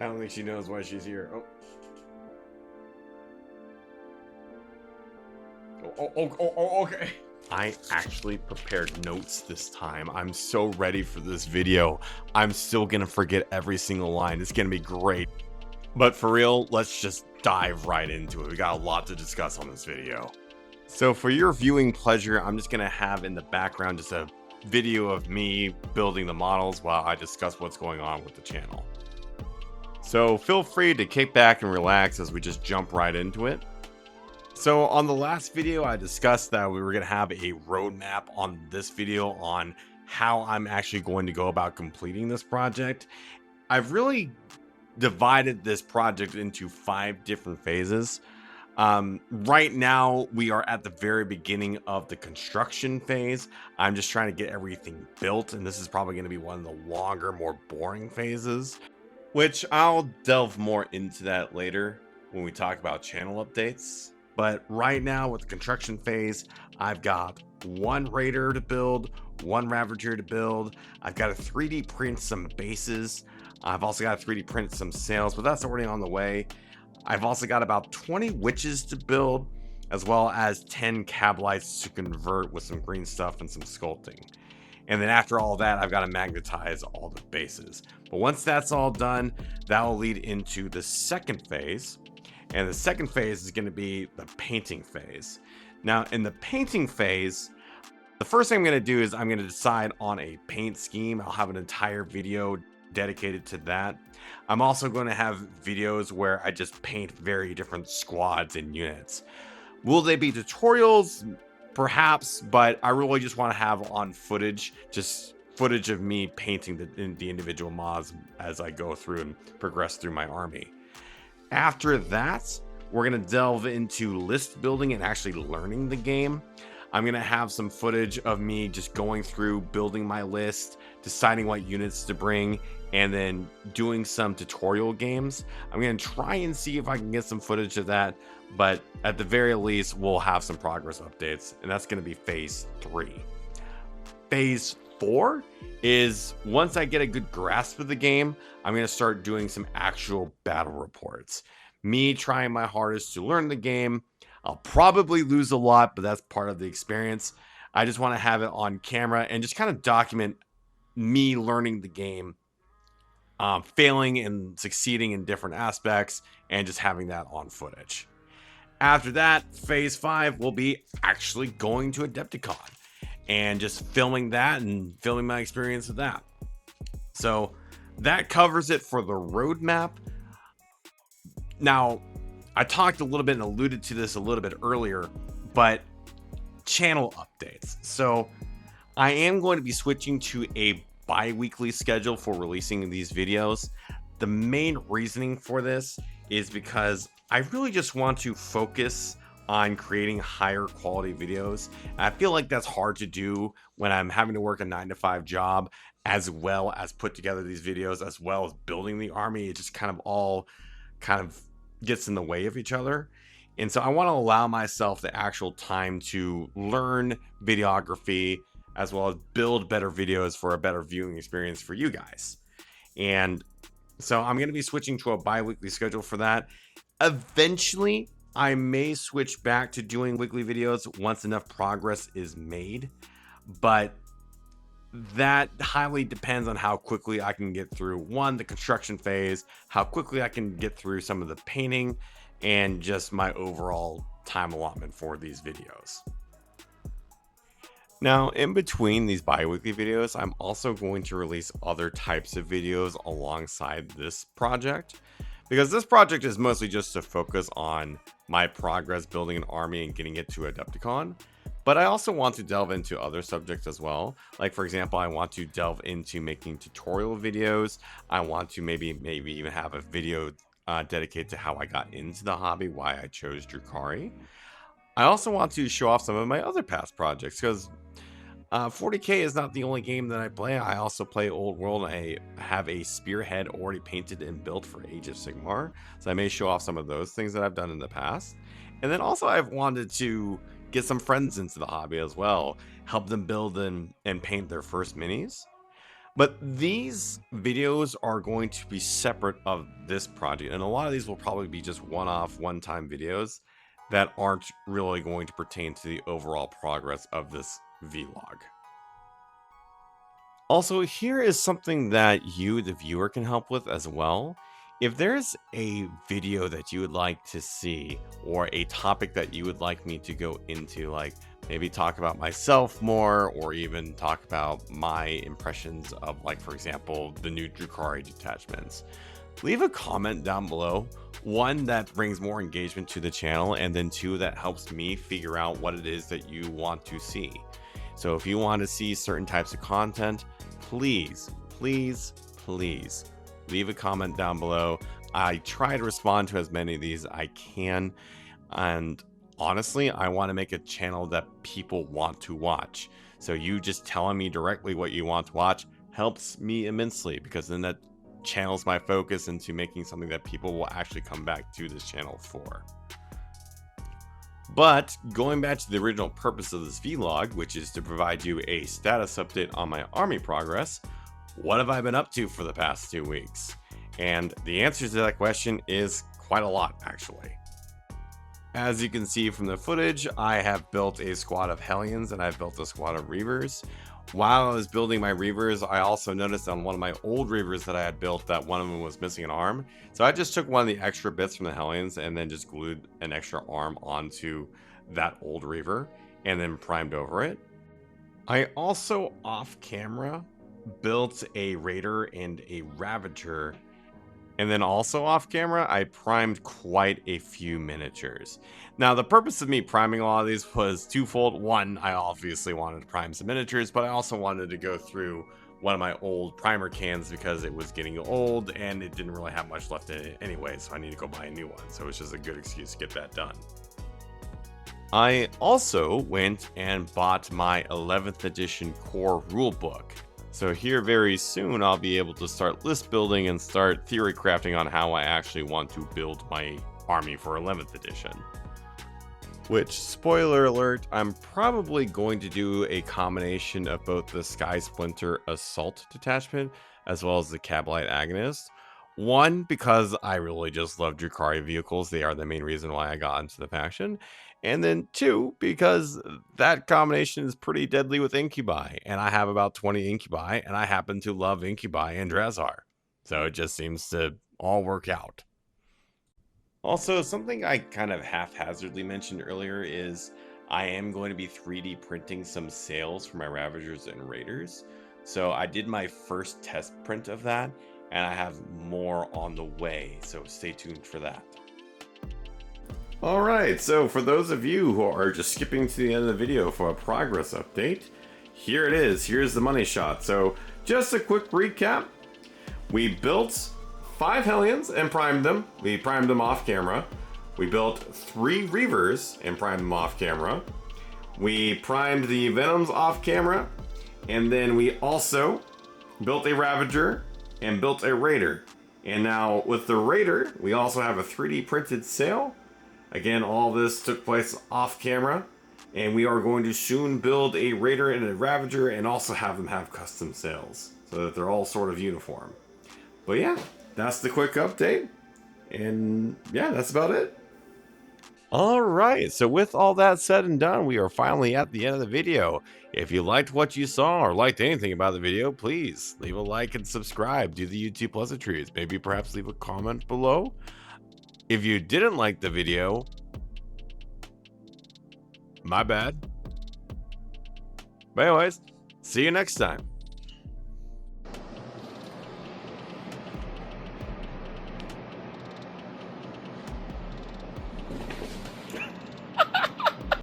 I don't think she knows why she's here. Okay. I actually prepared notes this time. I'm so ready for this video. I'm still gonna forget every single line. It's gonna be great. But for real, let's just dive right into it. We got a lot to discuss on this video. So for your viewing pleasure, I'm just gonna have in the background just a video of me building the models while I discuss what's going on with the channel. So feel free to kick back and relax as we just jump right into it. So on the last video, I discussed that we were going to have a roadmap on this video on how I'm actually going to go about completing this project. I've really divided this project into 5 different phases. Right now, we are at the very beginning of the construction phase. I'm just trying to get everything built, and this is probably going to be one of the longer, more boring phases, which I'll delve more into that later when we talk about channel updates. But right now with the construction phase, I've got 1 raider to build, 1 ravager to build. I've got to 3D print some bases. I've also got to 3D print some sails, but that's already on the way. I've also got about 20 witches to build, as well as 10 cablites to convert with some green stuff and some sculpting. And then after all that, I've got to magnetize all the bases. But once that's all done, that will lead into the second phase. And the second phase is going to be the painting phase. Now, in the painting phase, the first thing I'm going to do is I'm going to decide on a paint scheme. I'll have an entire video dedicated to that. I'm also going to have videos where I just paint very different squads and units. Will they be tutorials? Perhaps, but I really just want to have on footage, just footage of me painting the individual mods as I go through and progress through my army. After that, we're going to delve into list building and actually learning the game. I'm going to have some footage of me just going through building my list, deciding what units to bring, and then doing some tutorial games. I'm going to try and see if I can get some footage of that, but at the very least, we'll have some progress updates, and that's going to be phase 3. Phase 4 is once I get a good grasp of the game, I'm going to start doing some actual battle reports. Me trying my hardest to learn the game. I'll probably lose a lot, but that's part of the experience. I just want to have it on camera and just kind of document me learning the game, failing and succeeding in different aspects, and just having that on footage. After that, phase 5 will be actually going to Adepticon and just filming that and filming my experience with that. So that covers it for the roadmap. Now, I talked a little bit and alluded to this a little bit earlier, but channel updates. So I am going to be switching to a bi-weekly schedule for releasing these videos. The main reasoning for this is because I really just want to focus on creating higher quality videos. I feel like that's hard to do when I'm having to work a 9-to-5 job, as well as put together these videos, as well as building the army. It just kind of all gets in the way of each other. And so I want to allow myself the actual time to learn videography, as well as build better videos for a better viewing experience for you guys. And so I'm going to be switching to a bi-weekly schedule for that. Eventually, I may switch back to doing weekly videos once enough progress is made, but that highly depends on how quickly I can get through the construction phase, how quickly I can get through some of the painting, and just my overall time allotment for these videos. Now, in between these bi-weekly videos, I'm also going to release other types of videos alongside this project, because this project is mostly just to focus on my progress building an army and getting it to Adepticon. But I also want to delve into other subjects as well. Like, for example, I want to delve into making tutorial videos. I want to maybe even have a video dedicated to how I got into the hobby, why I chose Drukhari. I also want to show off some of my other past projects, because 40K is not the only game that I play. I also play Old World. I have a spearhead already painted and built for Age of Sigmar, so I may show off some of those things that I've done in the past. And then also I've wanted to get some friends into the hobby as well, help them build and paint their first minis. But these videos are going to be separate of this project, and a lot of these will probably be just one-off, one-time videos that aren't really going to pertain to the overall progress of this vlog. Also, here is something that you, the viewer, can help with as well. If there's a video that you would like to see, or a topic that you would like me to go into, like maybe talk about myself more, or even talk about my impressions of, like, for example, the new Drukhari detachments, leave a comment down below. One, that brings more engagement to the channel, and then two, that helps me figure out what it is that you want to see. So if you want to see certain types of content, please leave a comment down below. I try to respond to as many of these as I can, and honestly, I want to make a channel that people want to watch. So you just telling me directly what you want to watch helps me immensely, because then that channels my focus into making something that people will actually come back to this channel for. But going back to the original purpose of this vlog, which is to provide you a status update on my army progress, what have I been up to for the past 2 weeks? And the answer to that question is quite a lot, actually. As you can see from the footage, I have built a squad of Hellions and I've built a squad of Reavers. While I was building my Reavers, I also noticed on one of my old Reavers that I had built that one of them was missing an arm. So I just took one of the extra bits from the Hellions and then just glued an extra arm onto that old Reaver and then primed over it. I also, off camera, built a Raider and a Ravager. And then also off camera, I primed quite a few miniatures. Now, the purpose of me priming a lot of these was twofold. One, I obviously wanted to prime some miniatures, but I also wanted to go through one of my old primer cans because it was getting old and it didn't really have much left in it anyway, so I need to go buy a new one. So it's just a good excuse to get that done. I also went and bought my 11th edition core rulebook. So here very soon I'll be able to start list building and start theory crafting on how I actually want to build my army for 11th edition. Which, spoiler alert, I'm probably going to do a combination of both the Sky Splinter Assault Detachment as well as the Cabalite Agonist. One, because I really just love Drukhari vehicles. They are the main reason why I got into the faction. And then two, because that combination is pretty deadly with Incubi. And I have about 20 Incubi, and I happen to love Incubi and Drazhar. So it just seems to all work out. Also, something I kind of haphazardly mentioned earlier is I am going to be 3D printing some sails for my Ravagers and Raiders. So I did my first test print of that, and I have more on the way, so stay tuned for that. Alright, so for those of you who are just skipping to the end of the video for a progress update, here it is. Here's the money shot. So just a quick recap. We built 5 Hellions and primed them. We primed them off camera. We built 3 Reavers and primed them off camera. We primed the Venoms off camera. And then we also built a Ravager and built a Raider. And now with the Raider, we also have a 3D printed sail. Again, all this took place off camera. And we are going to soon build a Raider and a Ravager and also have them have custom sails so that they're all sort of uniform. But yeah, that's the quick update. And yeah, that's about it. Alright, so with all that said and done, we are finally at the end of the video. If you liked what you saw or liked anything about the video, please leave a like and subscribe. Do the YouTube pleasantries. Maybe perhaps leave a comment below. If you didn't like the video, my bad. But anyways, see you next time.